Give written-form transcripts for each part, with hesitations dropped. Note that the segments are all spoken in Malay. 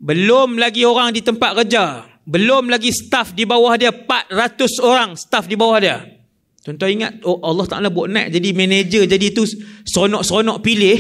Belum lagi orang di tempat kerja. Belum lagi staf di bawah dia, 400 orang staf di bawah dia. Tuan-tuan ingat, Allah Ta'ala buat naik jadi manager, jadi tu seronok-seronok pilih,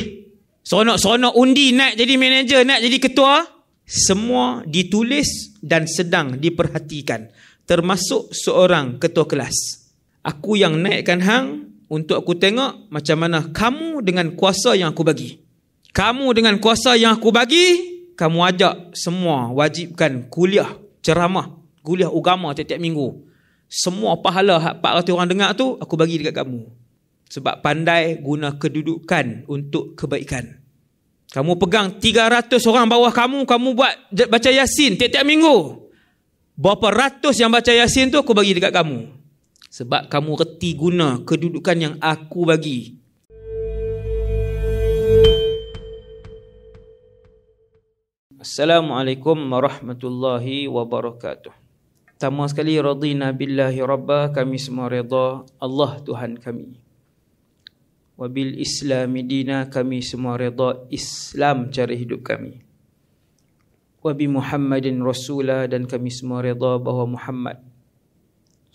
seronok-seronok undi naik jadi manager, naik jadi ketua. Semua ditulis dan sedang diperhatikan, termasuk seorang ketua kelas. Aku yang naikkan hang untuk aku tengok macam mana kamu dengan kuasa yang aku bagi. Kamu dengan kuasa yang aku bagi, kamu ajak semua wajibkan kuliah ceramah, kuliah agama tiap-tiap minggu. Semua pahala 400 orang dengar tu aku bagi dekat kamu. Sebab pandai guna kedudukan untuk kebaikan. Kamu pegang 300 orang bawah kamu, kamu buat baca Yasin tiap-tiap minggu. Berapa ratus yang baca Yasin tu aku bagi dekat kamu. Sebab kamu reti guna kedudukan yang aku bagi. Assalamualaikum warahmatullahi wabarakatuh. Pertama sekali, radina billahi rabba, kami semua redha Allah Tuhan kami. Wabil islami dina, kami semua redha Islam cara hidup kami. Wabi Muhammadin rasulah, dan kami semua redha bahawa Muhammad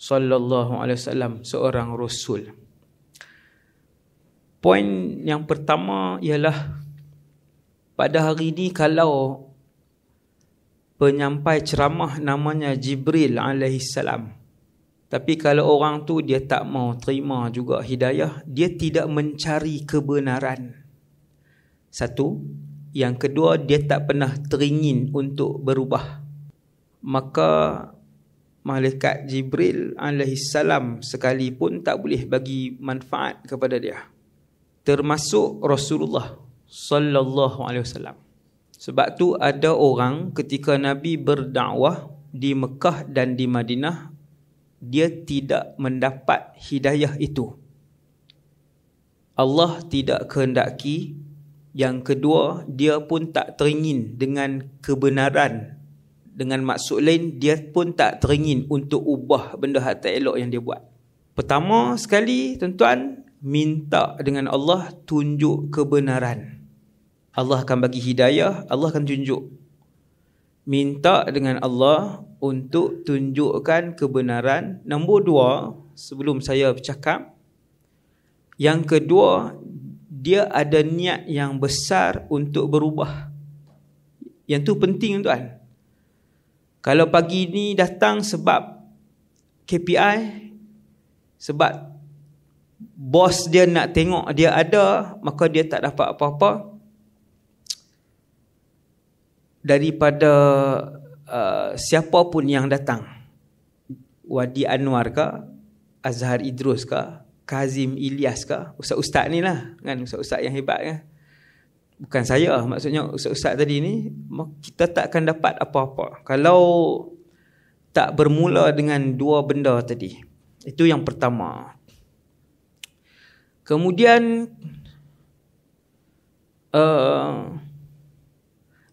sallallahu alaihi wasallam seorang rasul. Poin yang pertama ialah pada hari ini kalau penyampai ceramah namanya Jibril alaihissalam, tapi kalau orang tu dia tak mau terima juga hidayah, dia tidak mencari kebenaran. Satu. Yang kedua, dia tak pernah teringin untuk berubah. Maka malaikat Jibril alaihissalam sekalipun tak boleh bagi manfaat kepada dia. Termasuk Rasulullah sallallahu alaihi wasallam. Sebab tu ada orang ketika Nabi berdakwah di Mekah dan di Madinah, dia tidak mendapat hidayah itu. Allah tidak kehendaki. Yang kedua, dia pun tak teringin dengan kebenaran. Dengan maksud lain, dia pun tak teringin untuk ubah benda hak tak elok yang dia buat. Pertama sekali, tuan-tuan, minta dengan Allah tunjuk kebenaran. Allah akan bagi hidayah, Allah akan tunjuk. Minta dengan Allah untuk tunjukkan kebenaran. Nombor dua, sebelum saya bercakap, yang kedua, dia ada niat yang besar untuk berubah. Yang tu penting, tuan. Kalau pagi ni datang sebab KPI, sebab bos dia nak tengok dia ada, maka dia tak dapat apa-apa. Daripada siapa pun yang datang, Wadi Anwar ke, Azhar Idrus ke, Kazim Ilyas ke, ustaz-ustaz ni lah kan, ustaz-ustaz yang hebat kan. Bukan saya, maksudnya ustaz-ustaz tadi ni, kita tak akan dapat apa-apa kalau tak bermula dengan dua benda tadi. Itu yang pertama. Kemudian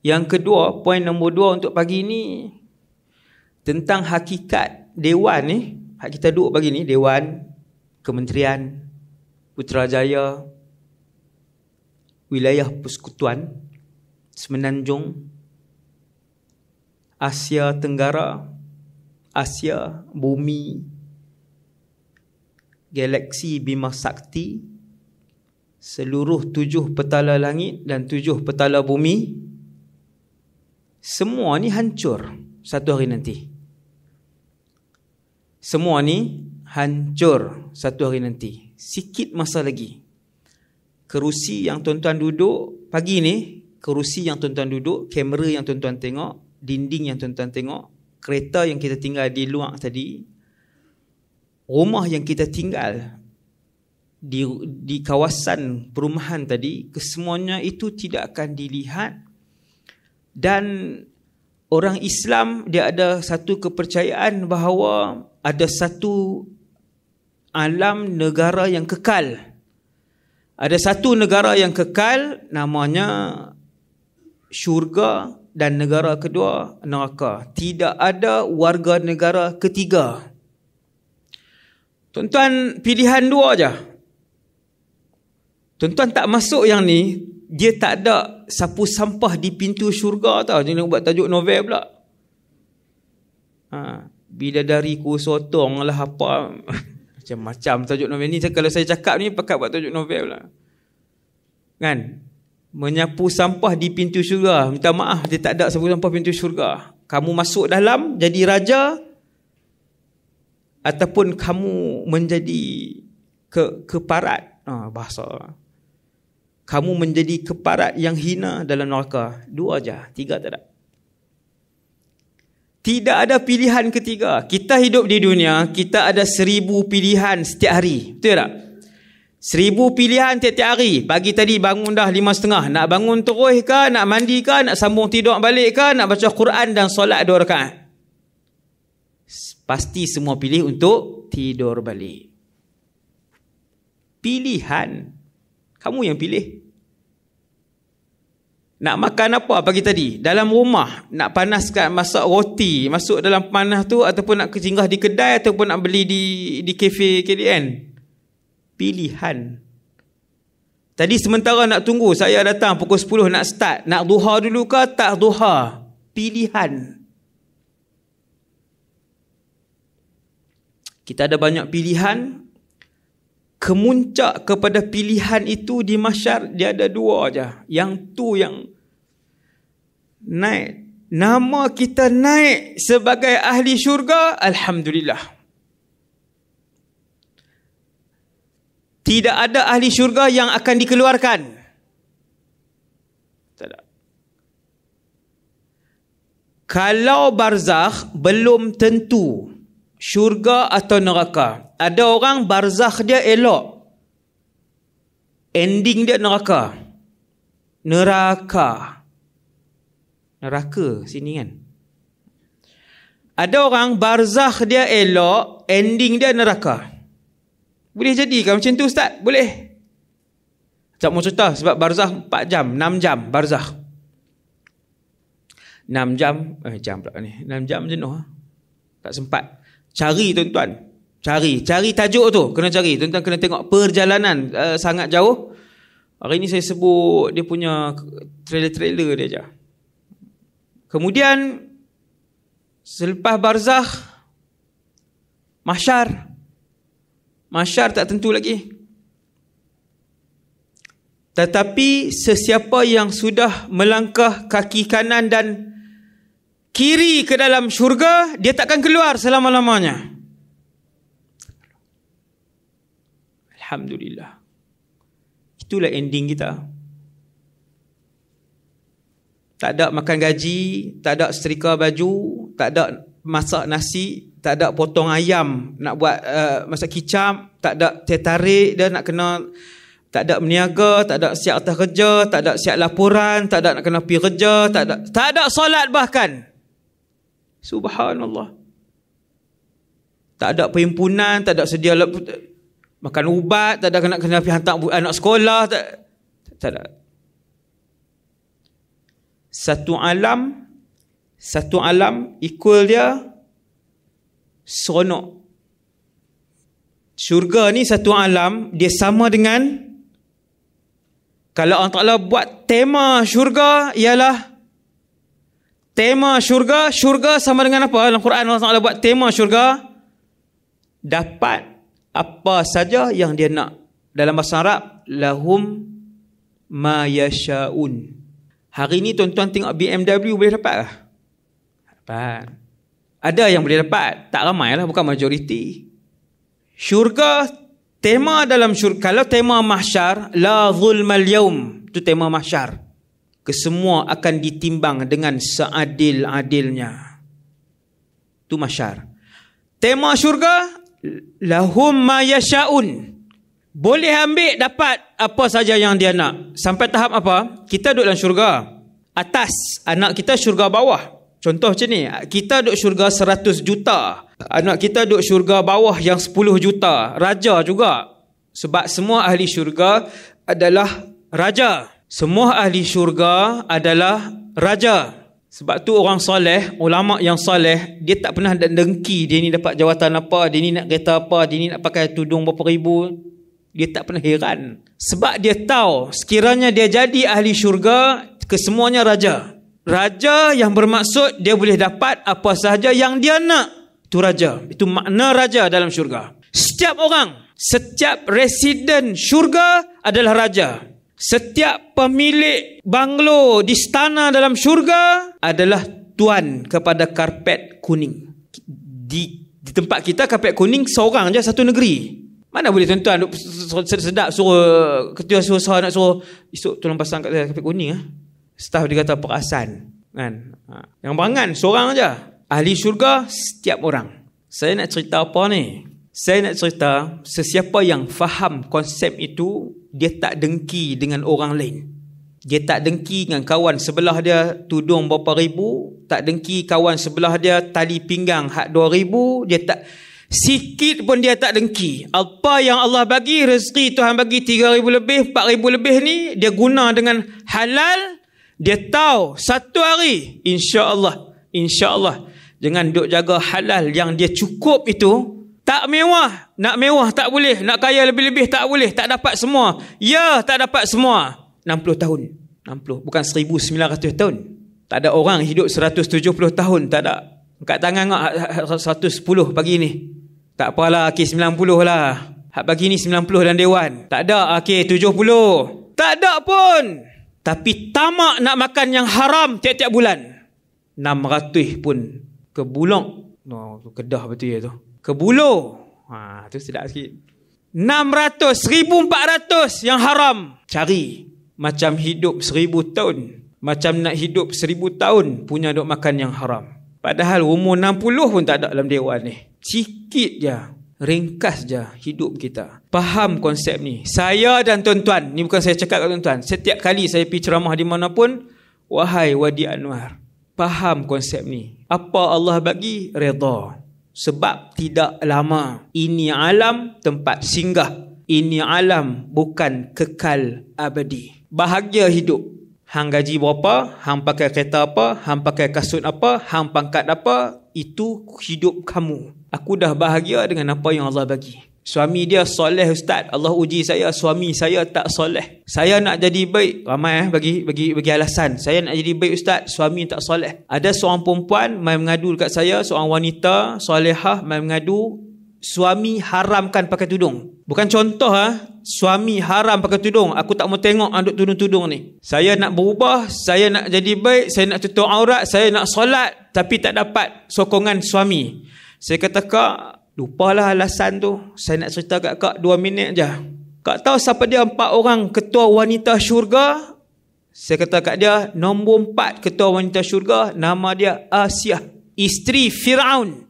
yang kedua, poin nombor 2 untuk pagi ni, tentang hakikat dewan ni. Hak kita duduk pagi ni, dewan, Kementerian, Putrajaya, Wilayah Persekutuan, Semenanjung, Asia Tenggara, Asia, Bumi, Galaksi Bima Sakti, seluruh 7 petala langit dan 7 petala bumi, semua ni hancur satu hari nanti. Semua ni hancur satu hari nanti. Sikit masa lagi. Kerusi yang tuan-tuan duduk pagi ni, kerusi yang tuan-tuan duduk, kamera yang tuan-tuan tengok, dinding yang tuan-tuan tengok, kereta yang kita tinggal di luar tadi, rumah yang kita tinggal di kawasan perumahan tadi, kesemuanya itu tidak akan dilihat. Dan orang Islam dia ada satu kepercayaan bahawa ada satu alam negara yang kekal. Ada satu negara yang kekal, namanya syurga, dan negara kedua neraka. Tidak ada warga negara ketiga. Tuan-tuan, pilihan dua aja. Tuan-tuan tak masuk yang ni, dia tak ada sapu sampah di pintu syurga tau. Dia nak buat tajuk novel pula. Bidadariku sotong lah apa. Macam-macam tajuk novel ni. Kalau saya cakap ni pakat buat tajuk novel pula. Kan? Menyapu sampah di pintu syurga. Minta maaf, dia tak ada sapu sampah pintu syurga. Kamu masuk dalam jadi raja, ataupun kamu menjadi keparat. Bahasa. Kamu menjadi keparat yang hina dalam neraka. 2 aja, 3 tak ada. Tidak ada pilihan ketiga. Kita hidup di dunia, kita ada 1000 pilihan setiap hari. Betul tak? 1000 pilihan tiap-tiap hari. Pagi tadi bangun dah 5.30. Nak bangun terus ke? Nak mandi ke? Nak sambung tidur balik ke? Nak baca Quran dan solat 2 rakaat? Pasti semua pilih untuk tidur balik. Pilihan. Kamu yang pilih. Nak makan apa pagi tadi? Dalam rumah. Nak panaskan, masak roti, masuk dalam panas tu, ataupun nak singgah di kedai, ataupun nak beli di kafe KDN. Pilihan. Tadi sementara nak tunggu, saya datang pukul 10 nak start. Nak duha dulu ke tak duha? Pilihan. Kita ada banyak pilihan. Kemuncak kepada pilihan itu di mahsyar, dia ada 2 aja. Yang tu yang naik. Nama kita naik sebagai ahli syurga, alhamdulillah. Tidak ada ahli syurga yang akan dikeluarkan. Tak ada. Kalau barzakh belum tentu syurga atau neraka. Ada orang barzakh dia elok, ending dia neraka. Neraka sini kan. Ada orang barzakh dia elok, ending dia neraka. Boleh jadi kan macam tu Ustaz? Boleh. Tak mau cerita sebab barzakh 4 jam, 6 jam barzakh. 6 jam, jam pula ni. 6 jam jenuh. Tak sempat. Cari tuan-tuan. Cari tajuk tu. Kena cari. Tuan-tuan kena tengok perjalanan sangat jauh. Hari ni saya sebut dia punya trailer-trailer dia je. Kemudian selepas barzakh, mahsyar. Mahsyar tak tentu lagi. Tetapi sesiapa yang sudah melangkah kaki kanan dan kiri ke dalam syurga, dia takkan keluar selama-lamanya. Alhamdulillah. Itulah ending kita. Tak ada makan gaji, tak ada setrika baju, tak ada masak nasi, tak ada potong ayam, nak buat masak kicap, tak ada teh tarik, dia nak kena, tak ada meniaga, tak ada siap atas kerja, tak ada siap laporan, tak ada nak kena pergi kerja, tak ada solat bahkan. Subhanallah. Tak ada perhimpunan, tak ada sedia makan ubat, tak ada kena pergi hantar anak sekolah, tak ada. Satu alam equal dia seronok. Syurga ni satu alam, dia sama dengan, kalau Allah Ta'ala buat tema syurga ialah tema syurga. Syurga sama dengan apa? Dalam Quran Allah Ta'ala buat tema syurga, dapat apa saja yang dia nak. Dalam bahasa Arab, lahum ma yasha'un. Hari ni tuan-tuan tengok BMW boleh dapat lah? Dapat. Ada yang boleh dapat, tak ramai lah, bukan majoriti. Syurga, tema dalam syurga, kalau tema mahsyar, la zulmal yaum, itu tema mahsyar. Kesemua akan ditimbang dengan seadil-adilnya. Itu mahsyar. Tema syurga, lahum ma yasha'un. Boleh ambil, dapat apa saja yang dia nak. Sampai tahap apa? Kita duduk dalam syurga atas, anak kita syurga bawah. Contoh macam ni, kita duduk syurga 100 juta. Anak kita duduk syurga bawah yang 10 juta. Raja juga. Sebab semua ahli syurga adalah raja. Semua ahli syurga adalah raja. Sebab tu orang soleh, ulama yang soleh, dia tak pernah dengki dia ni dapat jawatan apa, dia ni nak kereta apa, dia ni nak pakai tudung berapa ribu. Dia tak pernah heran. Sebab dia tahu sekiranya dia jadi ahli syurga, kesemuanya raja. Raja yang bermaksud dia boleh dapat apa sahaja yang dia nak. Itu raja. Itu makna raja dalam syurga. Setiap orang, setiap residen syurga adalah raja. Setiap pemilik banglo di istana dalam syurga adalah tuan kepada karpet kuning. Di tempat kita karpet kuning seorang je satu negeri. Mana boleh tuan-tuan duk sedap suruh ketua suruh nak suruh esok tolong pasang kat karpet kuning Staf dia kata perasan kan. Yang berangan seorang aja. Ahli syurga setiap orang. Saya nak cerita apa ni? Saya nak cerita sesiapa yang faham konsep itu, dia tak dengki dengan orang lain. Dia tak dengki dengan kawan sebelah dia tudung berapa ribu, tak dengki kawan sebelah dia tali pinggang hak 2,000, dia tak sikit pun dia tak dengki. Apa yang Allah bagi, rezeki Tuhan bagi 3,000 lebih, 4,000 lebih ni dia guna dengan halal. Dia tahu satu hari insya-Allah dengan duk jaga halal yang dia cukup itu, tak mewah, nak mewah tak boleh, nak kaya lebih-lebih tak boleh, tak dapat semua. Ya, tak dapat semua. 60 tahun. 60 bukan 1900 tahun. Tak ada orang hidup 170 tahun, tak ada. Angkat tangan ngak 110 pagi ni. Tak apalah, okey 90 lah. Hak pagi ni 90 dalam dewan. Tak ada, okey 70. Tak ada pun. Tapi tamak nak makan yang haram tiap-tiap bulan. 600 pun ke bulok. Tu Kedah betul ya tu. Ke Buloh. Tu sedap sikit. 600, 1,400 yang haram. Cari. Macam hidup 1,000 tahun. Macam nak hidup 1,000 tahun punya duk makan yang haram. Padahal umur 60 pun tak ada dalam dewan ni. Sikit je. Ringkas je hidup kita. Faham konsep ni. Saya dan tuan-tuan, ni bukan saya cakap kat tuan-tuan, setiap kali saya pergi ceramah di mana pun, wahai Wadi Anwar, faham konsep ni. Apa Allah bagi, redha. Sebab tidak lama. Ini alam tempat singgah. Ini alam bukan kekal abadi. Bahagia hidup. Hang gaji berapa, hang pakai kereta apa, hang pakai kasut apa, hang pangkat apa, itu hidup kamu. Aku dah bahagia dengan apa yang Allah bagi. Suami dia soleh ustaz, Allah uji saya, suami saya tak soleh. Saya nak jadi baik, ramai bagi alasan. Saya nak jadi baik ustaz, suami tak soleh. Ada seorang perempuan mai mengadu dekat saya, seorang wanita solehah mai mengadu, suami haramkan pakai tudung. Bukan contoh suami haram pakai tudung. Aku tak mau tengok duk tudung-tudung ni. Saya nak berubah, saya nak jadi baik, saya nak tutup aurat, saya nak solat, tapi tak dapat sokongan suami. Saya kata, kak, lupalah alasan tu. Saya nak cerita kat kak 2 minit je. Kak tahu siapa dia 4 orang ketua wanita syurga? Saya kata kat dia, nombor 4 ketua wanita syurga, nama dia Asiah, isteri Firaun.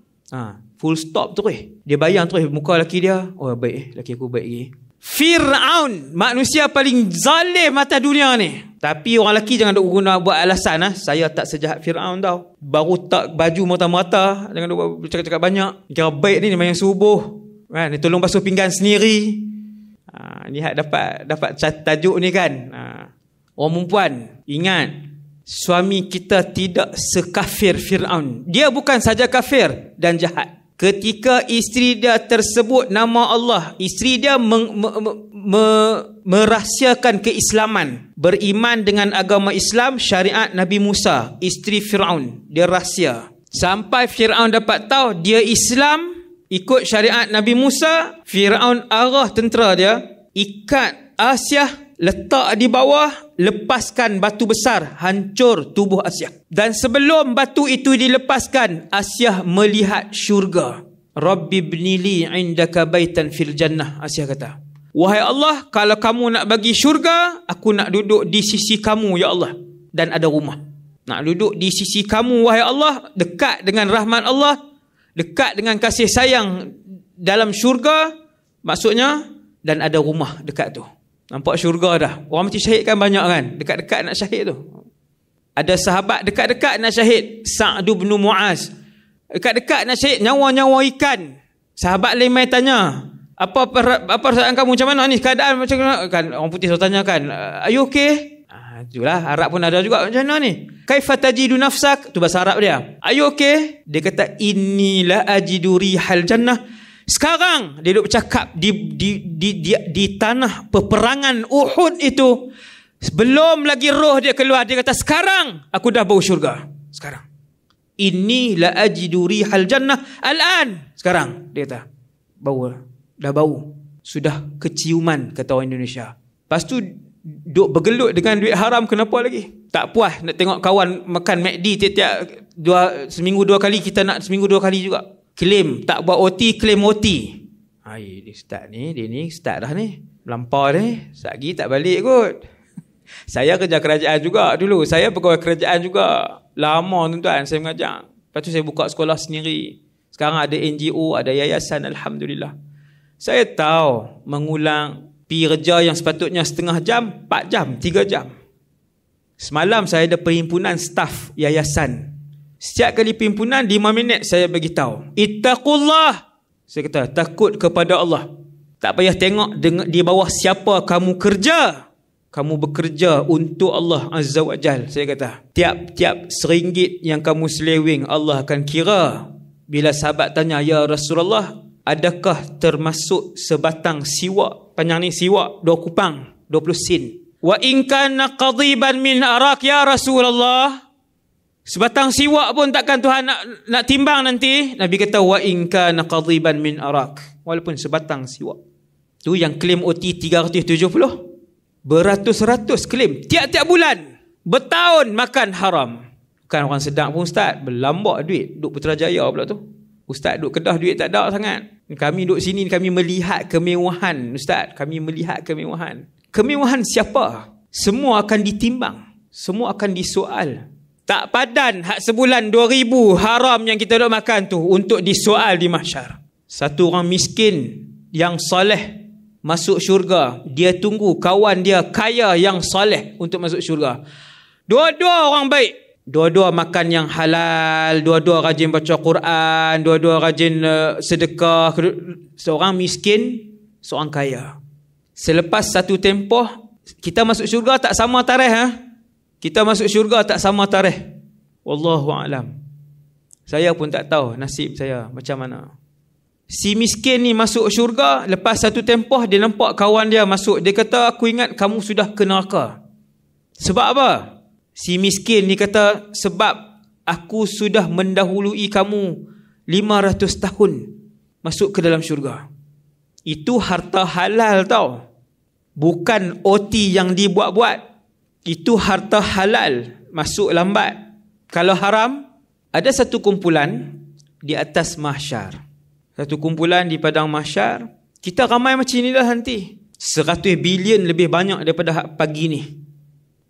Full stop tu Dia bayang tu muka lelaki dia. Oh baik, lelaki aku baik lagi. Firaun, manusia paling zalim atas dunia ni. Tapi orang lelaki jangan duk guna buat alasan saya tak sejahat Firaun tau. Baru tak baju mata-mata, jangan duk cakap-cakap banyak. Kira baik ni main subuh. Kan, ni tolong basuh pinggan sendiri. Ni dapat tajuk ni kan. Orang perempuan, ingat, suami kita tidak sekafir Firaun. Dia bukan saja kafir dan jahat. Ketika isteri dia tersebut nama Allah, isteri dia merahsiakan keislaman, beriman dengan agama Islam, syariat Nabi Musa, isteri Firaun, dia rahsia. Sampai Firaun dapat tahu dia Islam, ikut syariat Nabi Musa, Firaun arah tentera dia, ikat Asiah, letak di bawah, lepaskan batu besar, hancur tubuh Asiah. Dan sebelum batu itu dilepaskan, Asiah melihat syurga. Rabbi ibnili indaka baitan fil jannah. Asiah kata, wahai Allah, kalau kamu nak bagi syurga, aku nak duduk di sisi kamu ya Allah. Dan ada rumah. Nak duduk di sisi kamu wahai Allah, dekat dengan rahmat Allah, dekat dengan kasih sayang dalam syurga, maksudnya, dan ada rumah dekat tu. Nampak syurga dah. Orang mati syahid kan banyak kan. Dekat-dekat nak syahid tu. Ada sahabat dekat-dekat nak syahid. Sa'd bin Mu'az. Dekat-dekat nak syahid. Nyawa-nyawa ikan. Sahabat lain mai tanya, apa perasaan kamu macam mana ni? Keadaan macam mana? Kan orang putih selalu tanya kan, are you okay? Itulah Arab pun ada juga macam mana ni? Kaifa tajidu nafsak? Tu bahasa Arab dia. Are you okay? Dia kata, inilah ajidu rihal jannah. Sekarang dia duduk bercakap di tanah peperangan Uhud itu, belum lagi roh dia keluar, dia kata sekarang aku dah bau syurga. Sekarang inni la ajidu rihal jannah al-an. Sekarang dia kata dah bau, sudah keciuman, kata orang Indonesia. Lepas tu duk bergelut dengan duit haram, kenapa lagi? Tak puas nak tengok kawan makan McD tiap-tiap seminggu 2 kali, kita nak seminggu 2 kali juga. Claim tak buat OT, claim OT. Dia start ni, dia ni start dah ni, melampau ni, lagi tak balik kot. Saya kerja kerajaan juga dulu, saya pegawai kerajaan juga lama tuan-tuan, saya mengajar. Lepas tu saya buka sekolah sendiri. Sekarang ada NGO, ada yayasan, alhamdulillah. Saya tahu mengulang pergi kerja yang sepatutnya setengah jam, 4 jam, 3 jam. Semalam saya ada perhimpunan staf yayasan. Setiap kali perhimpunan 5 minit saya bagi tahu, ittaqullah. Saya kata takut kepada Allah. Tak payah tengok di bawah siapa kamu kerja. Kamu bekerja untuk Allah Azza wa Jal. Saya kata tiap-tiap RM1 yang kamu seleweng Allah akan kira. Bila sahabat tanya, ya Rasulullah, adakah termasuk sebatang siwak? Panjang ni siwak 2 kupang, 20 sen. Wa in kana qadiban min arak ya Rasulullah. Sebatang siwak pun takkan Tuhan nak timbang nanti. Nabi kata wa in kana qadiban min arak. Walaupun sebatang siwak. Tu yang klaim OT 370. Beratus-ratus klaim tiap-tiap bulan. Bertahun makan haram. Bukan orang sedang pun ustaz, berlambak duit. Duk Putrajaya pula tu. Ustaz duk Kedah duit tak ada sangat. Kami duk sini, kami melihat kemewahan ustaz. Kami melihat kemewahan. Kemewahan siapa? Semua akan ditimbang. Semua akan disoal. Tak padan hak sebulan 2,000 haram yang kita duk makan tu untuk disoal di mahsyar. Satu orang miskin yang soleh masuk syurga, dia tunggu kawan dia kaya yang soleh untuk masuk syurga. Dua-dua orang baik, dua-dua makan yang halal, dua-dua rajin baca Quran, dua-dua rajin sedekah. Seorang miskin, seorang kaya. Selepas satu tempoh, kita masuk syurga tak sama tarikh. Kita masuk syurga tak sama tarikh. Wallahu a'lam. Saya pun tak tahu nasib saya macam mana. Si miskin ni masuk syurga, lepas satu tempoh dia nampak kawan dia masuk. Dia kata, aku ingat kamu sudah ke neraka. Sebab apa? Si miskin ni kata, sebab aku sudah mendahului kamu 500 tahun masuk ke dalam syurga. Itu harta halal tau. Bukan OT yang dibuat-buat. Itu harta halal, masuk lambat. Kalau haram, ada satu kumpulan di atas mahsyar. Satu kumpulan di padang mahsyar. Kita ramai macam inilah nanti. 100 bilion lebih banyak daripada pagi ni.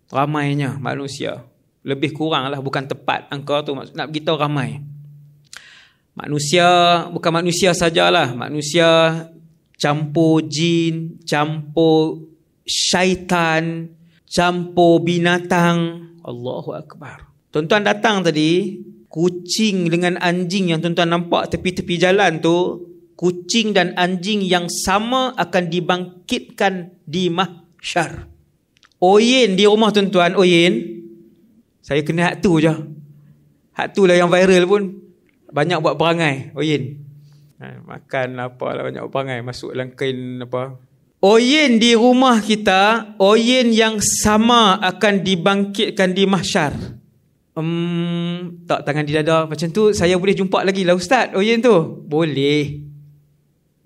Ramainya manusia. Lebih kurang lah, bukan tepat angka tu. Nak beritahu ramai. Manusia, bukan manusia sajalah. Manusia campur jin, campur syaitan, campur binatang. Allahu Akbar. Tuan-tuan datang tadi, kucing dengan anjing yang tuan-tuan nampak tepi-tepi jalan tu, kucing dan anjing yang sama akan dibangkitkan di mahsyar. Oyen di rumah tuan-tuan, oyen. Saya kena hak tu je. Hak tu lah yang viral pun. Banyak buat perangai, oyen. Makan apalah banyak perangai, masuk dalam kain apa. Oyen di rumah kita, oyen yang sama akan dibangkitkan di mahsyar. Tak tangan di dada macam tu, saya boleh jumpa lagi lah ustaz oyen tu. Boleh.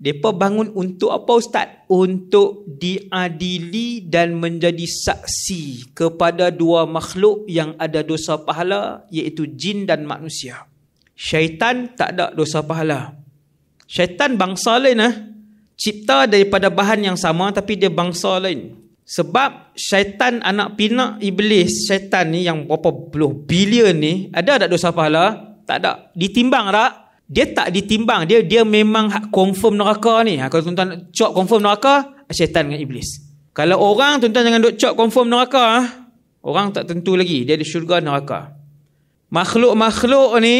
Mereka bangun untuk apa ustaz? Untuk diadili dan menjadi saksi kepada dua makhluk yang ada dosa pahala, iaitu jin dan manusia. Syaitan tak ada dosa pahala. Syaitan bangsa lain cipta daripada bahan yang sama tapi dia bangsa lain. Sebab syaitan anak pinak iblis, syaitan ni yang berapa puluh bilion ni, ada tak dosa pahala? Tak ada. Ditimbang tak? Dia tak ditimbang. Dia memang confirm neraka ni. Kalau tuan-tuan cok confirm neraka, syaitan dengan iblis. Kalau orang, tuan-tuan jangan duk cok confirm neraka. Orang tak tentu lagi. Dia ada syurga neraka. Makhluk-makhluk ni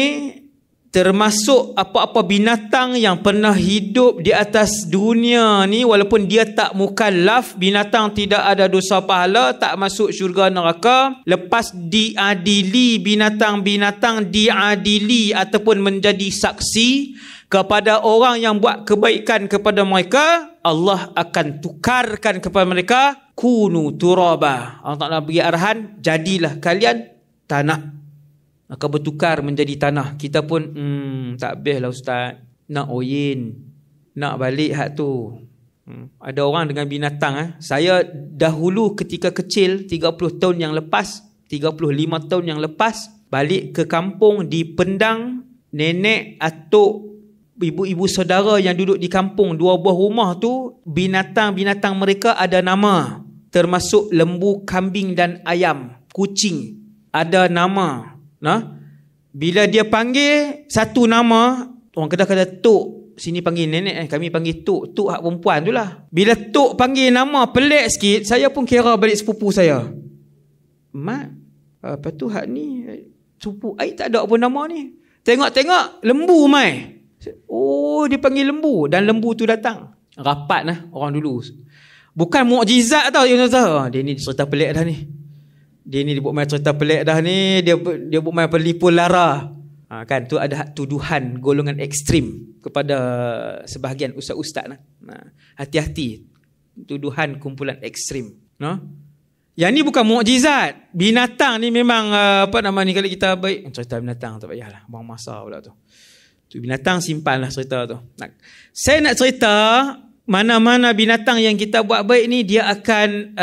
termasuk apa-apa binatang yang pernah hidup di atas dunia ni, walaupun dia tak mukallaf, binatang tidak ada dosa pahala, tak masuk syurga neraka, lepas diadili, binatang-binatang diadili ataupun menjadi saksi kepada orang yang buat kebaikan kepada mereka, Allah akan tukarkan kepada mereka kunu turaba. Allah Ta'ala bagi arahan, jadilah kalian tanah. Maka bertukar menjadi tanah. Kita pun tak habis lah ustaz, nak oyin, nak balik hak tu. Ada orang dengan binatang. Saya dahulu ketika kecil, 30 tahun yang lepas, 35 tahun yang lepas, balik ke kampung di Pendang, nenek, atuk, ibu-ibu saudara yang duduk di kampung, 2 buah rumah tu, binatang-binatang mereka ada nama, termasuk lembu, kambing dan ayam, kucing, ada nama. Bila dia panggil satu nama, orang Kedah kata Tok, sini panggil nenek, kami panggil Tok. Tok hak perempuan tu lah. Bila Tok panggil nama pelik sikit, saya pun kira balik sepupu saya. Mat, apa tu hak ni? Sepupu ai tak ada apa nama ni. Tengok-tengok lembu mai. Oh, dia panggil lembu, dan lembu tu datang. Rapat lah orang dulu. Bukan mukjizat tau. Dia ni cerita pelik dah ni. Dia ni dia buat main cerita pelik dah ni. Dia buat main pelipul lara. Kan tu ada tuduhan golongan ekstrim kepada sebahagian ustaz-ustaz lah. Hati-hati, tuduhan kumpulan ekstrim. Yang ni bukan mukjizat. Binatang ni memang apa nama ni, kalau kita baik cerita binatang tak payahlah, buang masa pula tu. Tu binatang simpanlah cerita tu. Saya nak cerita mana-mana binatang yang kita buat baik ni dia akan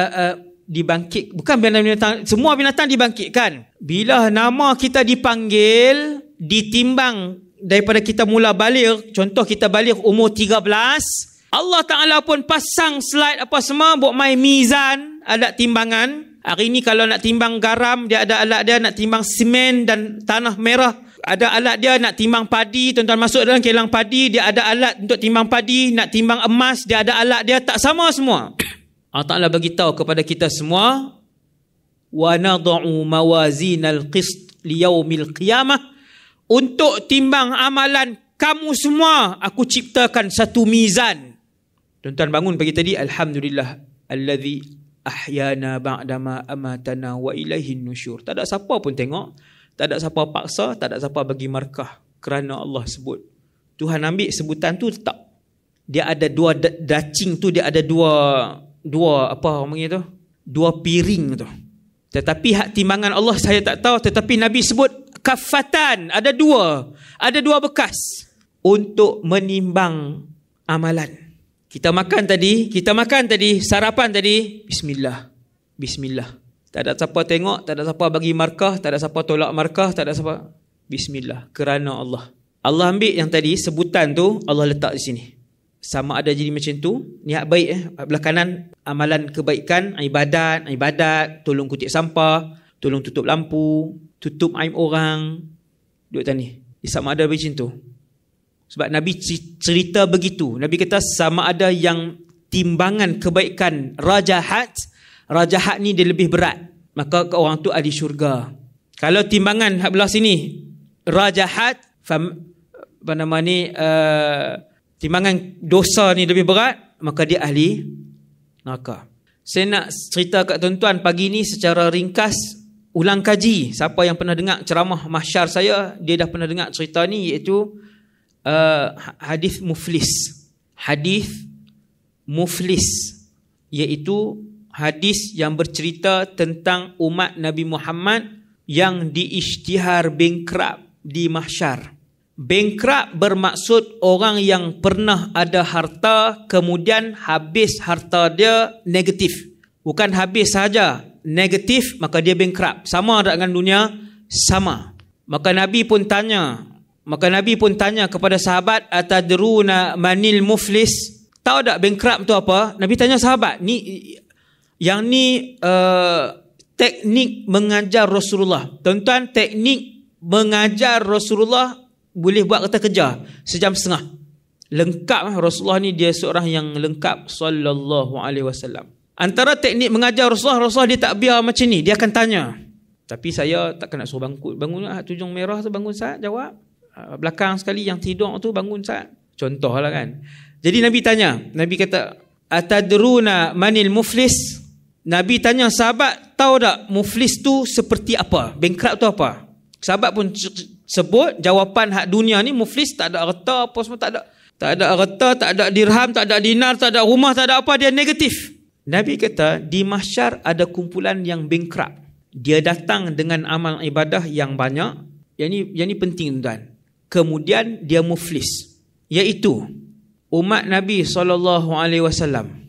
dibangkit. Bukan binatang, semua binatang dibangkitkan. Bila nama kita dipanggil, ditimbang daripada kita mula balik. Contoh kita balik umur 13, Allah Ta'ala pun pasang slide apa semua, buat main mizan, alat timbangan. Hari ni kalau nak timbang garam, dia ada alat dia. Nak timbang semen dan tanah merah, ada alat dia. Nak timbang padi, tuan-tuan masuk dalam kilang padi, dia ada alat untuk timbang padi. Nak timbang emas, dia ada alat dia. Tak sama semua. Allah Ta'ala bagi tahu kepada kita semua, wa nad'u mawazinal qist liyaumil qiyamah, untuk timbang amalan kamu semua aku ciptakan satu mizan. Tuan-tuan bangun pagi tadi, alhamdulillah allazi ahyana ba'dama amatana wa ilaihin nusyur. Tak ada siapa pun tengok, tak ada siapa paksa, tak ada siapa bagi markah, kerana Allah sebut. Tuhan ambil sebutan tu tetap. Dia ada dua dacing tu, dia ada dua apa orang panggil tu, 2 piring tu. Tetapi hak timbangan Allah saya tak tahu, tetapi Nabi sebut kafatan, ada dua bekas untuk menimbang amalan. Kita makan tadi, sarapan tadi, bismillah. Tak ada siapa tengok, tak ada siapa bagi markah, tak ada siapa tolak markah, tak ada siapa. Bismillah, kerana Allah. Allah ambil yang tadi sebutan tu, Allah letak di sini. Sama ada jadi macam tu, niat baik belah kanan amalan kebaikan, ibadat, tolong kutip sampah, tolong tutup lampu, tutup aib orang, duduk tani. Sama ada macam tu. Sebab Nabi cerita begitu. Nabi kata sama ada yang timbangan kebaikan rajahat ni dia lebih berat, maka orang tu ahli syurga. Kalau timbangan belah sini rajahat, apa nama ni, timbangan dosa ni lebih berat, maka dia ahli neraka. Saya nak cerita kat tuan-tuan pagi ni secara ringkas, ulang kaji. Siapa yang pernah dengar ceramah mahsyar saya, dia dah pernah dengar cerita ni, iaitu hadis muflis. Hadis muflis iaitu hadis yang bercerita tentang umat Nabi Muhammad yang diisytihar bankrupt di mahsyar. Bankrupt bermaksud orang yang pernah ada harta, kemudian habis harta dia negatif. Bukan habis saja, negatif, maka dia bankrupt. Sama dengan dunia? Sama. Maka Nabi pun tanya kepada sahabat, atadruna manil muflis? Tahu tak bankrupt tu apa? Nabi tanya sahabat. Yang ni teknik mengajar Rasulullah. Tuan-tuan, teknik mengajar Rasulullah boleh buat kata kerja 1.5 jam. Lengkap. Rasulullah ni dia seorang yang lengkap sallallahu alaihi wasallam. Antara teknik mengajar Rasulullah dia tak biar macam ni. Dia akan tanya. Tapi saya takkan nak suruh bangun lah, tujung merah tu bangun saat jawab. belakang sekali yang tidur tu bangun saat. Contohlah kan. Jadi Nabi tanya, Nabi kata, atadruna manil muflis? Nabi tanya sahabat, tahu tak muflis tu seperti apa? Bankrupt tu apa? Sahabat pun sebut jawapan hak dunia ni, muflis tak ada harta apa semua, tak ada. Tak ada harta, tak ada dirham, tak ada dinar, tak ada rumah, tak ada apa, dia negatif. Nabi kata di mahsyar ada kumpulan yang bankrupt. Dia datang dengan amal ibadah yang banyak. Yang ni penting tuan. Kemudian dia muflis, iaitu umat Nabi SAW.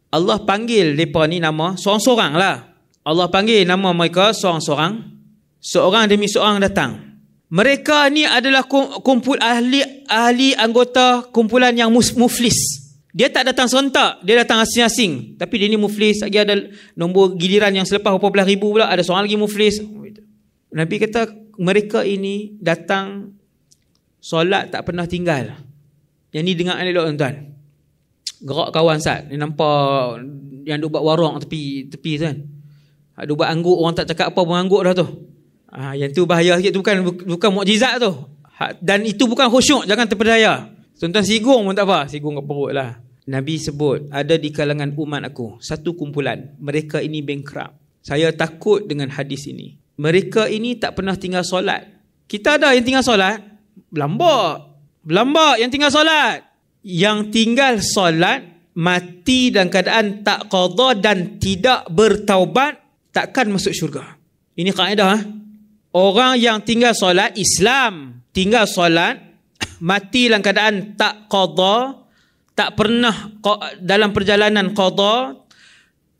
Allah panggil mereka ni nama seorang-seorang lah. Allah panggil nama mereka seorang-seorang. Seorang demi seorang datang. Mereka ni adalah kumpul ahli anggota kumpulan yang muflis. Dia tak datang serentak, dia datang asing-asing. Tapi dia ni muflis. Lagi ada nombor giliran yang selepas berapa belas ribu pula, ada seorang lagi muflis. Nabi kata mereka ini datang solat tak pernah tinggal. Yang ni dengar elok tuan-tuan. Gerak kawan Sat, dia nampak yang duk buat warung tepi tuan. Duk buat angguk, orang tak cakap apa pun angguk dah tu. Yang tu bahaya sikit tu, bukan mukjizat tu. Dan itu bukan khusyuk, jangan terpedaya. Tuan-tuan sigung pun tak apa, sigung kat perut lah. Nabi sebut ada di kalangan umat aku satu kumpulan, mereka ini bankrupt. Saya takut dengan hadis ini. Mereka ini tak pernah tinggal solat. Kita ada yang tinggal solat, berlambak yang tinggal solat. Yang tinggal solat mati dalam keadaan tak qada dan tidak bertaubat, takkan masuk syurga. Ini kaedah. Orang yang tinggal solat, Islam tinggal solat, mati dalam keadaan tak qada, tak pernah dalam perjalanan qada,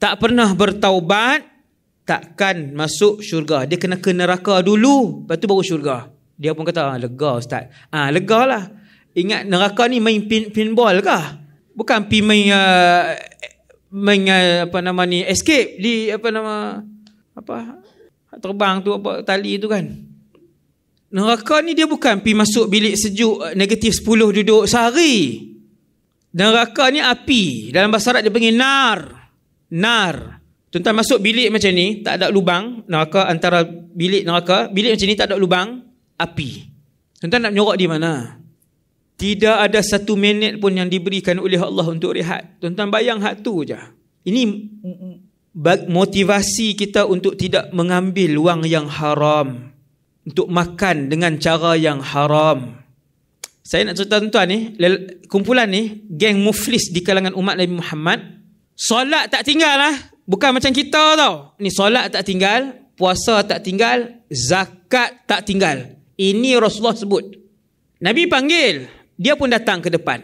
tak pernah bertaubat, takkan masuk syurga. Dia kena ke neraka dulu, lepas tu baru syurga. Dia pun kata, lega Ustaz. Lega lah. Ingat neraka ni main pinball kah? Bukan main escape di terbang tu, tali tu kan. Neraka ni dia bukan pergi masuk bilik sejuk negatif 10 duduk sehari. Neraka ni api. Dalam bahasa Arab dia panggil nar. Tuan-tuan masuk bilik macam ni, tak ada lubang. Neraka, antara bilik neraka, bilik macam ni tak ada lubang, api. Tuan-tuan nak menyorok di mana? Tidak ada 1 minit pun yang diberikan oleh Allah untuk rehat. Tuan-tuan bayang hak tu je. Ini motivasi kita untuk tidak mengambil wang yang haram, untuk makan dengan cara yang haram. Saya nak cerita tuan-tuan ni, kumpulan ni, geng muflis di kalangan umat Nabi Muhammad, solat tak tinggal lah. Bukan macam kita tau. Ni solat tak tinggal, puasa tak tinggal, zakat tak tinggal. Ini Rasulullah sebut. Nabi panggil, dia pun datang ke depan.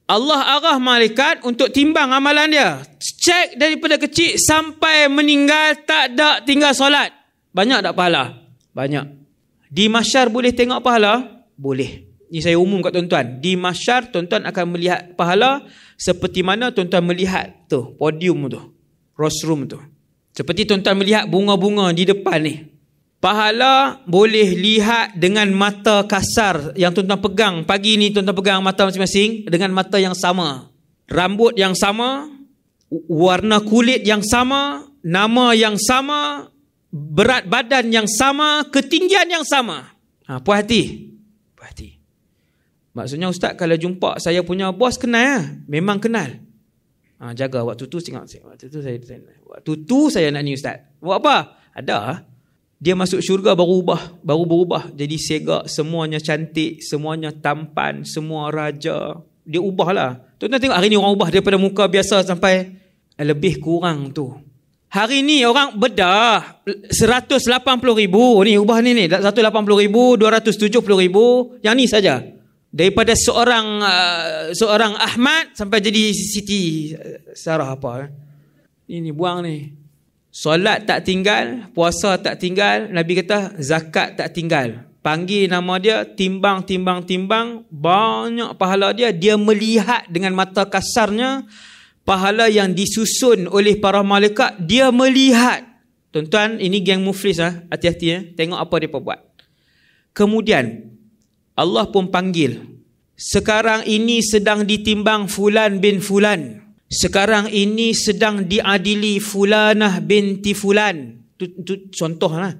Allah arah malaikat untuk timbang amalan dia. Cek daripada kecil sampai meninggal, tak ada tinggal solat. Banyak tak pahala? Banyak. Di mahsyar boleh tengok pahala? Boleh. Ini saya umum kat tuan-tuan. Di mahsyar tuan-tuan akan melihat pahala seperti mana tuan-tuan melihat tu, podium tu, rostrum tu. Seperti tuan-tuan melihat bunga-bunga di depan ni. Pahala boleh lihat dengan mata kasar yang tuan-tuan pegang. Pagi ni tuan-tuan pegang mata masing-masing dengan mata yang sama. Rambut yang sama, warna kulit yang sama, nama yang sama, berat badan yang sama, ketinggian yang sama. Puas hati. Puas hati. Maksudnya Ustaz, kalau jumpa saya punya bos, kenal lah. Memang kenal. Jaga waktu tu, waktu tu saya nak ni Ustaz. Buat apa? Ada. Dia masuk syurga baru berubah. Jadi segak, semuanya cantik, semuanya tampan, semua raja. Dia ubah lah. Tuan-tuan tengok hari ni orang ubah daripada muka biasa sampai lebih kurang tu. Hari ni orang bedah 180,000 ni ubah ni 180,000, 270,000. Yang ni saja. Daripada seorang Ahmad sampai jadi Siti Sarah apa. Ini buang ni. Solat tak tinggal, puasa tak tinggal, Nabi kata zakat tak tinggal. Panggil nama dia, timbang, banyak pahala dia. Dia melihat dengan mata kasarnya pahala yang disusun oleh para malaikat, dia melihat. Tuan-tuan, ini geng muflis hati-hati tengok apa dia buat. Kemudian Allah pun panggil, sekarang ini sedang ditimbang fulan bin fulan. Sekarang ini sedang diadili fulanah binti fulan. Itu contoh lah.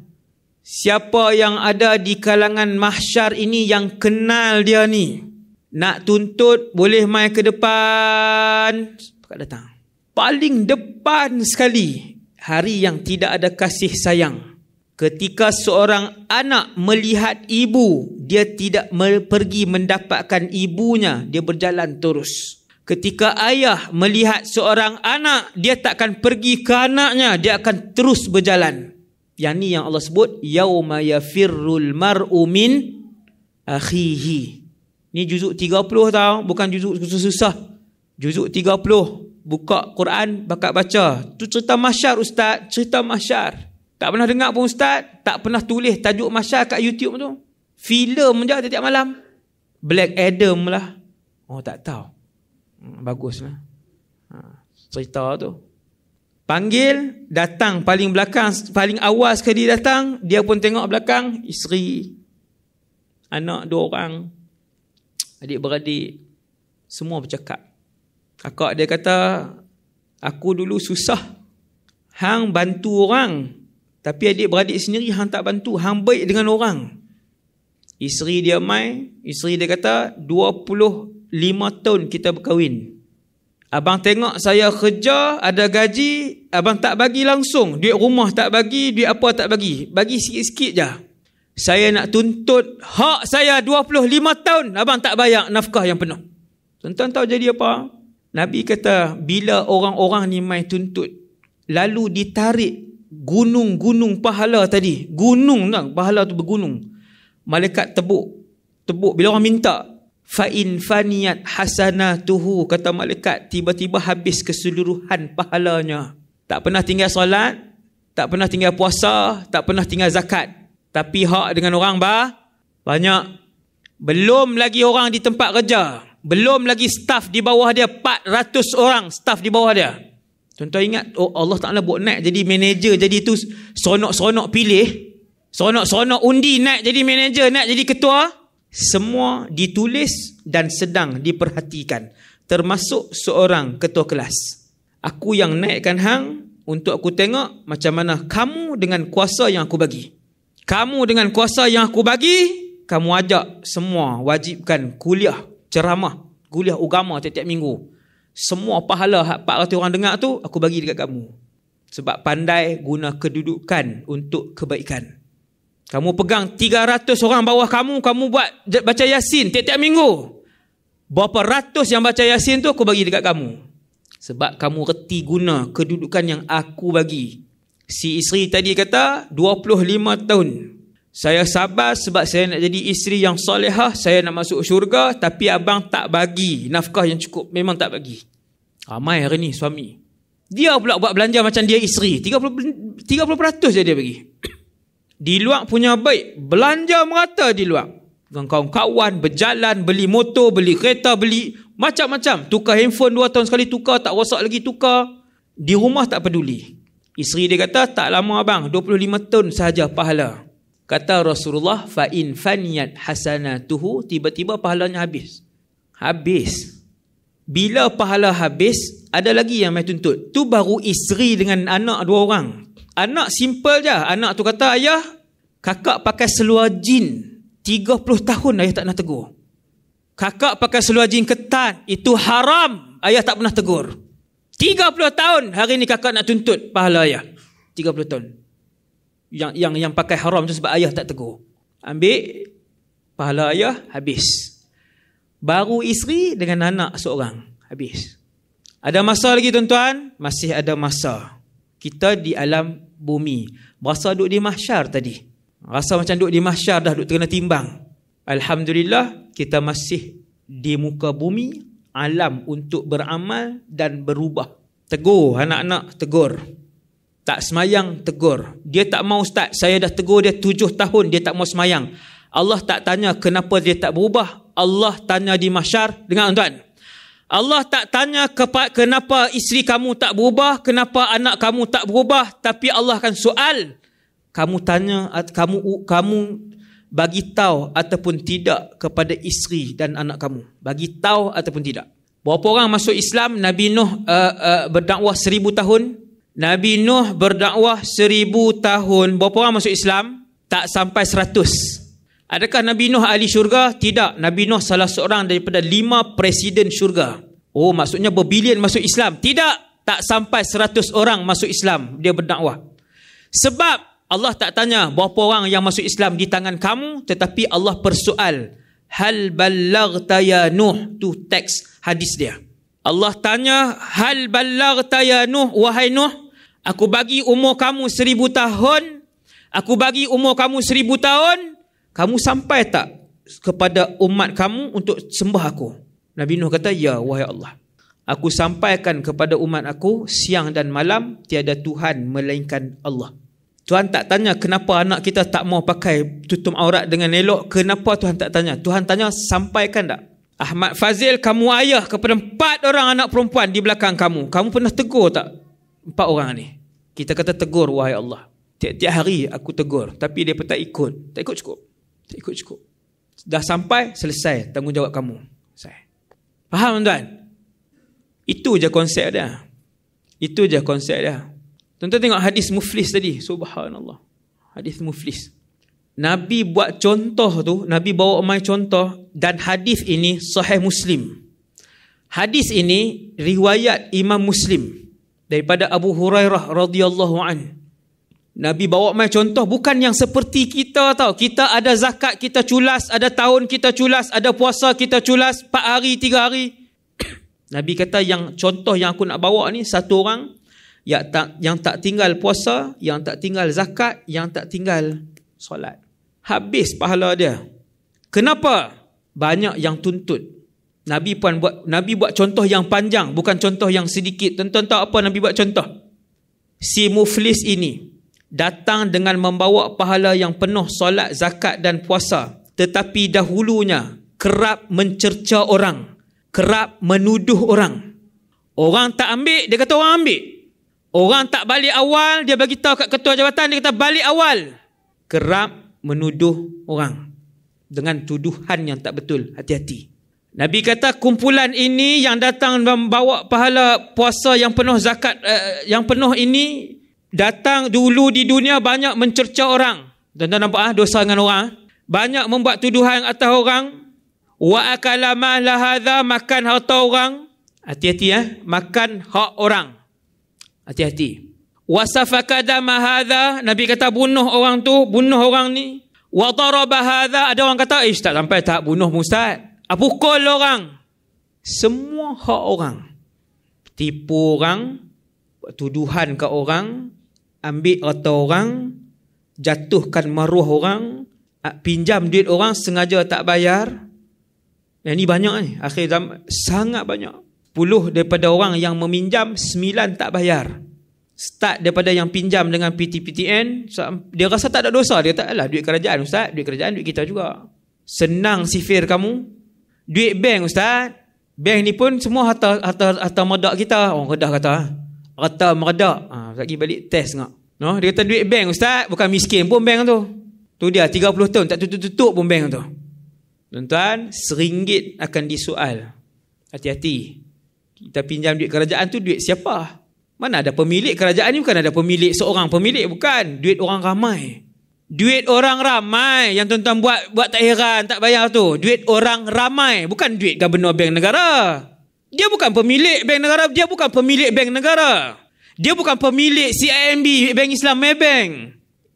Siapa yang ada di kalangan mahsyar ini yang kenal dia ni, nak tuntut boleh mai ke depan. Cepat datang. Paling depan sekali, hari yang tidak ada kasih sayang. Ketika seorang anak melihat ibu, dia tidak pergi mendapatkan ibunya, dia berjalan terus. Ketika ayah melihat seorang anak, dia takkan pergi ke anaknya, dia akan terus berjalan. Yang ni yang Allah sebut, yauma yafirrul mar'u min akhihi. Ni juzuk 30 tau, bukan juzuk susah. Juzuk 30, buka Quran, bakat baca. Tu cerita mahsyar ustaz, cerita mahsyar. Tak pernah dengar pun ustaz, tak pernah tulis tajuk mahsyar kat YouTube tu. Filem je tiap malam. Black Adam lah. Oh tak tahu. Baguslah. Cerita tu. Panggil, datang paling belakang, paling awal sekali datang, dia pun tengok belakang, isteri, anak 2 orang, adik-beradik, semua bercakap. Kakak dia kata, aku dulu susah, hang bantu orang, tapi adik-beradik sendiri hang tak bantu, hang baik dengan orang. Isteri dia mai, isteri dia kata, 25 tahun kita berkahwin. Abang tengok saya kerja, ada gaji, abang tak bagi langsung. Duit rumah tak bagi, duit apa tak bagi. Bagi sikit-sikit je. Saya nak tuntut hak saya 25 tahun, abang tak bayar nafkah yang penuh. Tuan-tuan tahu jadi apa? Nabi kata, bila orang-orang ni main tuntut, lalu ditarik gunung-gunung pahala tadi. Gunung kan, pahala tu bergunung. Malaikat tebuk. Bila orang minta, fa'in faniyat hasanatuhu, kata malaikat, tiba-tiba habis keseluruhan pahalanya. Tak pernah tinggal solat, tak pernah tinggal puasa, tak pernah tinggal zakat, tapi hak dengan orang banyak. Belum lagi orang di tempat kerja, belum lagi staf di bawah dia, 400 orang staf di bawah dia. Tuan-tuan ingat, Allah Ta'ala buat naik jadi manager, jadi tu seronok-seronok pilih, seronok-seronok undi naik jadi manager, naik jadi ketua. Semua ditulis dan sedang diperhatikan, termasuk seorang ketua kelas. Aku yang naikkan hang untuk aku tengok macam mana kamu dengan kuasa yang aku bagi. Kamu dengan kuasa yang aku bagi, kamu ajak semua wajibkan kuliah ceramah, kuliah agama tiap-tiap minggu. Semua pahala 400 orang dengar tu aku bagi dekat kamu. Sebab pandai guna kedudukan untuk kebaikan. Kamu pegang 300 orang bawah kamu, kamu buat baca Yasin tiap-tiap minggu. Berapa ratus yang baca Yasin tu aku bagi dekat kamu. Sebab kamu reti guna kedudukan yang aku bagi. Si isteri tadi kata 25 tahun. Saya sabar sebab saya nak jadi isteri yang solehah, saya nak masuk syurga, tapi abang tak bagi nafkah yang cukup, memang tak bagi. Ramai hari ni suami. Dia pula buat belanja macam dia isteri, 30% je dia bagi. Di luar punya baik, belanja merata di luar. Dengan kawan-kawan, berjalan, beli motor, beli kereta, beli macam-macam. Tukar handphone 2 tahun sekali tukar, tak rosak lagi tukar. Di rumah tak peduli. Isteri dia kata, tak lama abang, 25 tahun sahaja pahala. Kata Rasulullah, fa'in faniyat hasanatuhu, tiba-tiba pahalanya habis. Habis. Bila pahala habis, ada lagi yang main tuntut. Tu baru isteri dengan anak 2 orang. Anak simple je. Anak tu kata, ayah, kakak pakai seluar jin 30 tahun ayah tak pernah tegur. Kakak pakai seluar jin ketat, itu haram, ayah tak pernah tegur. 30 tahun hari ni kakak nak tuntut pahala ayah. 30 tahun. Yang pakai haram tu sebab ayah tak tegur. Ambil pahala ayah, habis. Baru isteri dengan anak seorang, habis. Ada masa lagi tuan-tuan? Masih ada masa. Kita di alam bumi. Rasa duduk di mahsyar tadi. Rasa macam duduk di mahsyar dah, duduk kena timbang. Alhamdulillah, kita masih di muka bumi, alam untuk beramal dan berubah. Tegur anak-anak, tegur. Tak semayang, tegur. Dia tak mau ustaz, saya dah tegur dia 7 tahun, dia tak mau semayang. Allah tak tanya kenapa dia tak berubah. Allah tanya di mahsyar. Dengar tuan. Allah tak tanya kenapa isteri kamu tak berubah, kenapa anak kamu tak berubah, tapi Allah akan soal. Kamu tanya, kamu bagi tahu ataupun tidak kepada isteri dan anak kamu. Bagi tahu ataupun tidak. Berapa orang masuk Islam? Nabi Nuh berdakwah 1000 tahun. Nabi Nuh berdakwah 1000 tahun. Berapa orang masuk Islam? tak sampai 100. Adakah Nabi Nuh ahli syurga? Tidak. Nabi Nuh salah seorang daripada 5 presiden syurga. Oh, maksudnya berbilion masuk Islam? Tidak. Tak sampai 100 orang masuk Islam dia berdakwah. Sebab Allah tak tanya berapa orang yang masuk Islam di tangan kamu, tetapi Allah persoal, hal ballaghta ya Nuh. Tu teks hadis dia. Allah tanya, hal ballaghta ya Nuh, wahai Nuh, aku bagi umur kamu 1000 tahun, aku bagi umur kamu 1000 tahun, kamu sampai tak kepada umat kamu untuk sembah aku? Nabi Nuh kata, ya wahai Allah, aku sampaikan kepada umat aku siang dan malam, tiada Tuhan melainkan Allah. Tuhan tak tanya kenapa anak kita tak mau pakai tutup aurat dengan elok. Kenapa Tuhan tak tanya? Tuhan tanya, sampaikan tak? Ahmad Fazil, kamu ayah kepada 4 orang anak perempuan di belakang kamu. Kamu pernah tegur tak 4 orang ni? Kita kata tegur, wahai Allah. Tiap-tiap hari aku tegur, tapi dia pun tak ikut. Tak ikut cukup. Tak ikut cukup. Dah sampai, selesai tanggungjawab kamu. Selesai. Faham tuan? Itu je konsep dia. Itu je konsep dia. Tuan-tuan tengok hadis Muflis tadi. Subhanallah. Hadis Muflis. Nabi buat contoh tu, Nabi bawa mai contoh, dan hadis ini Sahih Muslim. Hadis ini riwayat Imam Muslim daripada Abu Hurairah radhiyallahu an. Nabi bawa mai contoh bukan yang seperti kita tau. Kita ada zakat kita culas, ada tahun kita culas, ada puasa kita culas 4 hari 3 hari. Nabi kata yang contoh yang aku nak bawa ni, satu orang yang tak tinggal puasa, yang tak tinggal zakat, yang tak tinggal solat. Habis pahala dia. Kenapa? Banyak yang tuntut. Nabi buat contoh yang panjang, bukan contoh yang sedikit. Tuan-tuan tahu apa Nabi buat contoh? Si Muflis ini datang dengan membawa pahala yang penuh solat, zakat dan puasa, tetapi dahulunya kerap mencerca orang, kerap menuduh orang. Orang tak ambil, dia kata orang ambil. Orang tak balik awal, dia bagi tahu kat ketua jabatan, dia kata balik awal. Kerap menuduh orang dengan tuduhan yang tak betul. Hati-hati. Nabi kata kumpulan ini yang datang membawa pahala puasa yang penuh, zakat yang penuh ini, datang dulu di dunia banyak mencerca orang. Tuan-tuan nampak dosa dengan orang? Banyak membuat tuduhan atas orang. Wa akala mala hadza, makan harta orang. Hati-hati makan hak orang. Hati-hati. Wasafaka dama hadza, Nabi kata bunuh orang tu, bunuh orang ni. Wa daraba hadza, ada orang kata tak sampai tak bunuh ustaz. Pukul orang. Semua hak orang. Tipu orang, tuduhan ke orang, ambil harta orang, jatuhkan maruah orang, pinjam duit orang sengaja tak bayar. Yang ni banyak ni, akhir zaman sangat banyak. 10 daripada orang yang meminjam, 9 tak bayar. Start daripada yang pinjam dengan PTPTN, dia rasa tak ada dosa. Dia kata, alah duit kerajaan ustaz, duit kerajaan duit kita juga. Senang sifir kamu. Duit bank ustaz, bank ni pun semua harta meredak kita. Orang Kedah kata, harta meredak. Lagi balik test tengok. No, dia kata duit bank ustaz, bukan miskin pun bank tu. Tu dia 30 tahun tak tutup-tutup pun bank tu. Tuan-tuan, RM1 akan disoal. Hati-hati. Kita pinjam duit kerajaan tu duit siapa? Mana ada pemilik kerajaan ni? Bukan ada pemilik, seorang pemilik, bukan. Duit orang ramai. Duit orang ramai yang tuan-tuan buat tak heran, tak bayar tu. Duit orang ramai, bukan duit gubernur bank negara. Dia bukan pemilik bank negara, dia bukan pemilik bank negara. Dia bukan pemilik CIMB, Bank Islam Maybank.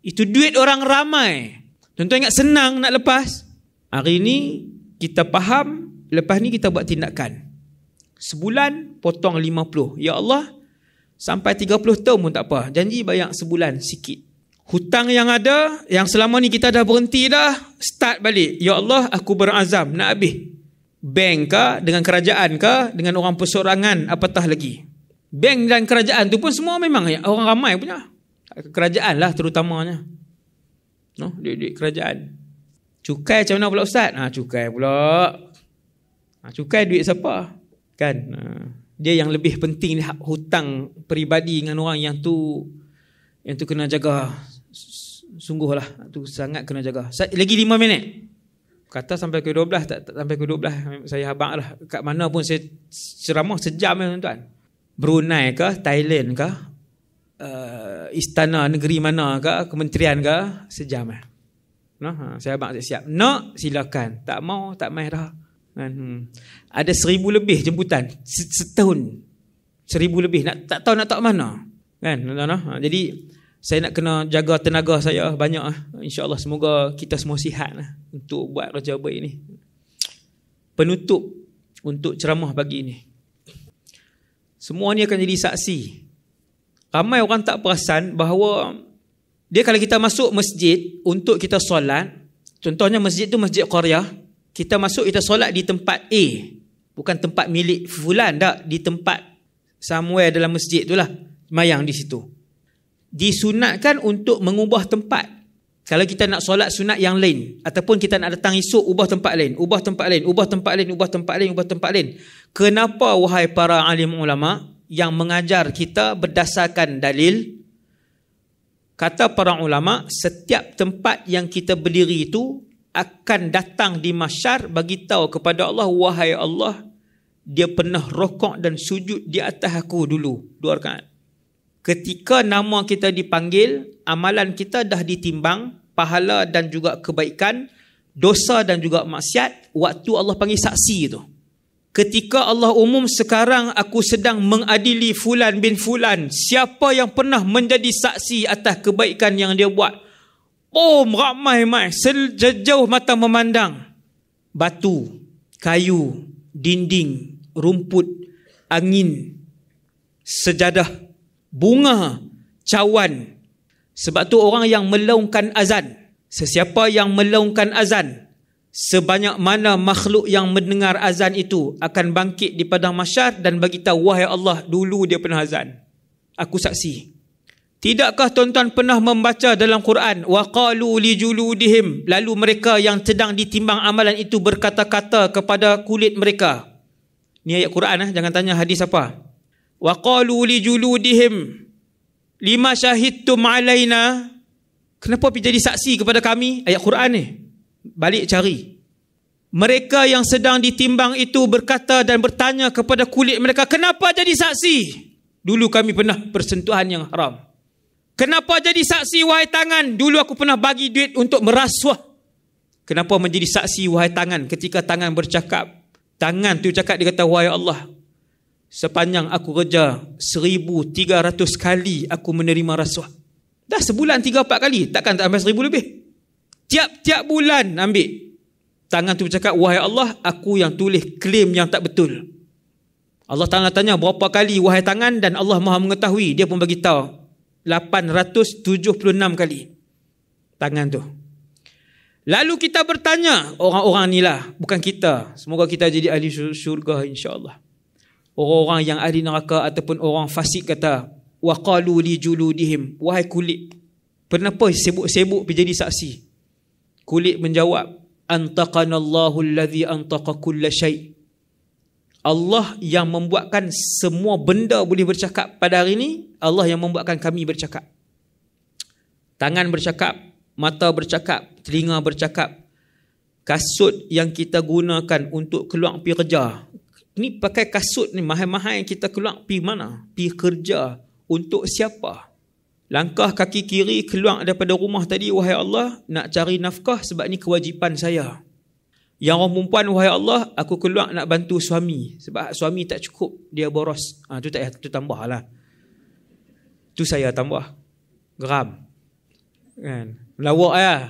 Itu duit orang ramai. Tuan-tuan ingat senang nak lepas? Hari ni kita faham, lepas ni kita buat tindakan. Sebulan potong 50. Ya Allah, sampai 30 tahun pun tak apa. Janji bayar sebulan sikit. Hutang yang ada, yang selama ni kita dah berhenti dah, start balik. Ya Allah, aku berazam nak habis. Bank ke, dengan kerajaan ke, dengan orang persorangan, apatah lagi. Bank dan kerajaan tu pun semua memang orang ramai punya. Kerajaan lah terutamanya. No, duit-duit kerajaan. Cukai macam mana pula ustaz? Cukai pula. Cukai duit siapa? Kan? Dia yang lebih penting hutang peribadi dengan orang yang tu kena jaga. Sungguhlah, tu sangat kena jaga. Lagi 5 minit. Kata sampai ke 12, tak sampai ke 12 saya habaq lah. Kat mana pun saya ceramah sejam tuan-tuan. Brunei ke, Thailand ke, istana negeri mana ke, kementerian ke, sejam Saya abang siap. Nak, silakan. Tak mau, tak mai dah. Ada 1,000 lebih jemputan setahun. 1,000 lebih. Tak tahu nak tak mana. Kan? Jadi saya nak kena jaga tenaga saya banyak. InsyaAllah semoga kita semua sihat untuk buat kerja baik ni. Penutup untuk ceramah pagi ini. Semua ni akan jadi saksi. Ramai orang tak perasan bahawa dia kalau kita masuk masjid untuk kita solat, contohnya masjid tu masjid qaryah, kita masuk kita solat di tempat A, bukan tempat milik fulan, tak, di tempat somewhere dalam masjid tu lah, mayang di situ. Disunatkan untuk mengubah tempat. Kalau kita nak solat sunat yang lain, ataupun kita nak datang esok, ubah tempat lain, ubah tempat lain, ubah tempat lain, ubah tempat lain, ubah tempat lain. Kenapa wahai para alim ulama yang mengajar kita berdasarkan dalil? Kata para ulama, setiap tempat yang kita berdiri itu akan datang di mahsyar bagi tahu kepada Allah, wahai Allah, dia pernah rokok dan sujud di atas aku dulu 2 rakaat. Ketika nama kita dipanggil, amalan kita dah ditimbang, pahala dan juga kebaikan, dosa dan juga maksiat, waktu Allah panggil saksi itu. Ketika Allah umum, sekarang aku sedang mengadili fulan bin fulan, siapa yang pernah menjadi saksi atas kebaikan yang dia buat? Ramai-ramai, sejauh mata memandang. Batu, kayu, dinding, rumput, angin, sejadah, bunga, cawan. Sebab tu orang yang melaungkan azan, sesiapa yang melaungkan azan, sebanyak mana makhluk yang mendengar azan itu akan bangkit di padang mahsyar dan bagi tahu, wahai Allah, dulu dia pernah azan. Aku saksi. Tidakkah tuan-tuan pernah membaca dalam Quran, wa qalu li juludihim, lalu mereka yang sedang ditimbang amalan itu berkata-kata kepada kulit mereka. Ni ayat Quran, jangan tanya hadis apa. Wa qalu li juludihim lima syahidtum alaina, kenapa pergi jadi saksi kepada kami? Ayat Quran ni. Balik cari. Mereka yang sedang ditimbang itu berkata dan bertanya kepada kulit mereka, kenapa jadi saksi? Dulu kami pernah persentuhan yang haram. Kenapa jadi saksi wahai tangan? Dulu aku pernah bagi duit untuk merasuah. Kenapa menjadi saksi wahai tangan? Ketika tangan bercakap, tangan tu cakap, dia kata, wahai Allah, sepanjang aku kerja 1,300 kali aku menerima rasuah. Dah sebulan 3-4 kali, takkan tak sampai 1,000 lebih. Tiap-tiap bulan ambil. Tangan tu bercakap, wahai Allah, aku yang tulis klaim yang tak betul. Allah Ta'ala tanya berapa kali wahai tangan, dan Allah Maha mengetahui. Dia pun bagi tahu 876 kali tangan tu. Lalu kita bertanya, orang-orang ni lah, bukan kita. Semoga kita jadi ahli syurga insya-Allah. Orang-orang yang ahli neraka ataupun orang fasik kata, wa qalu li juludihim, wahai kulit, kenapa sibuk-sibuk pergi jadi saksi? Kulit menjawab, antaqanallahu allazi antaqa kulla syai'. Allah yang membuatkan semua benda boleh bercakap pada hari ini, Allah yang membuatkan kami bercakap. Tangan bercakap, mata bercakap, telinga bercakap. Kasut yang kita gunakan untuk keluar pergi kerja, ni pakai kasut ni mahal-mahal yang kita keluar pergi mana? Pergi kerja. Untuk siapa? Langkah kaki kiri keluar daripada rumah tadi, wahai Allah, nak cari nafkah sebab ni kewajipan saya. Yang orang perempuan, wahai Allah, aku keluar nak bantu suami sebab suami tak cukup, dia boros. Tu tak payah, tu tambah lah. Tu saya tambah. Geram. Kan? Melawak lah.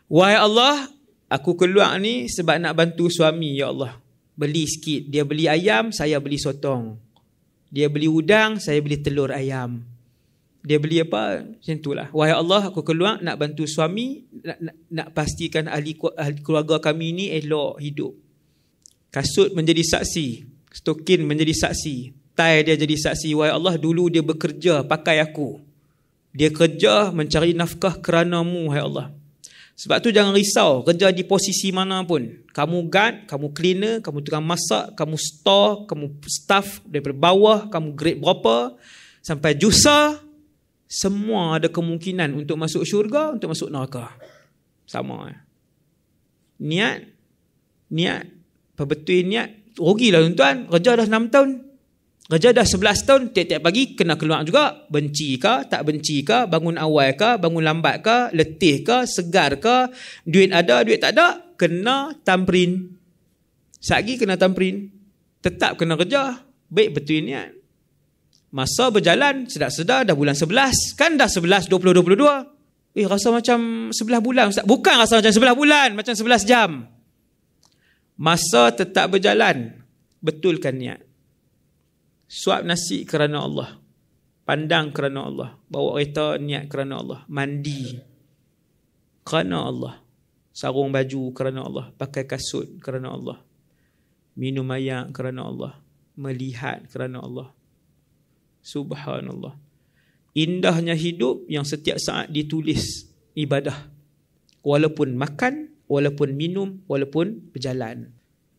Wahai Allah, aku keluar ni sebab nak bantu suami, ya Allah. Beli sikit. Dia beli ayam, saya beli sotong. Dia beli udang, saya beli telur ayam. Dia beli apa? Macam itulah. Wahai Allah, aku keluar nak bantu suami, nak pastikan ahli keluarga kami ni elok hidup. Kasut menjadi saksi, stokin menjadi saksi, tai dia jadi saksi. Wahai Allah, dulu dia bekerja pakai aku. Dia kerja mencari nafkah kerana-Mu, wahai Allah. Sebab tu jangan risau, kerja di posisi mana pun. Kamu guard, kamu cleaner, kamu tukang masak, kamu store, kamu staff daripada bawah, kamu grade berapa, sampai jusa, semua ada kemungkinan untuk masuk syurga, untuk masuk neraka. Sama. Niat, perbetul niat. Rugilah tuan-tuan, kerja dah 6 tahun. Kerja dah 11 tahun, tiap-tiap pagi kena keluar juga. Benci ke, tak benci ke, bangun awal ke, bangun lambat ke, letih ke, segar ke, duit ada, duit tak ada, kena tamrin. Satgi kena tamrin. Tetap kena kerja. Baik betul niat. Masa berjalan, sedar-sedar dah bulan 11. Kan dah 11, 20, 22. Rasa macam 11 bulan. Ustaz. Bukan rasa macam 11 bulan, macam 11 jam. Masa tetap berjalan. Betulkan niat. Suap nasi kerana Allah. Pandang kerana Allah. Bawa kereta niat kerana Allah. Mandi kerana Allah. Sarung baju kerana Allah. Pakai kasut kerana Allah. Minum air kerana Allah. Melihat kerana Allah. Subhanallah. Indahnya hidup yang setiap saat ditulis ibadah. Walaupun makan, walaupun minum, walaupun berjalan.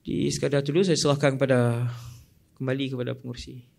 Di sekadar dulu saya serahkan kembali kepada pengurusi.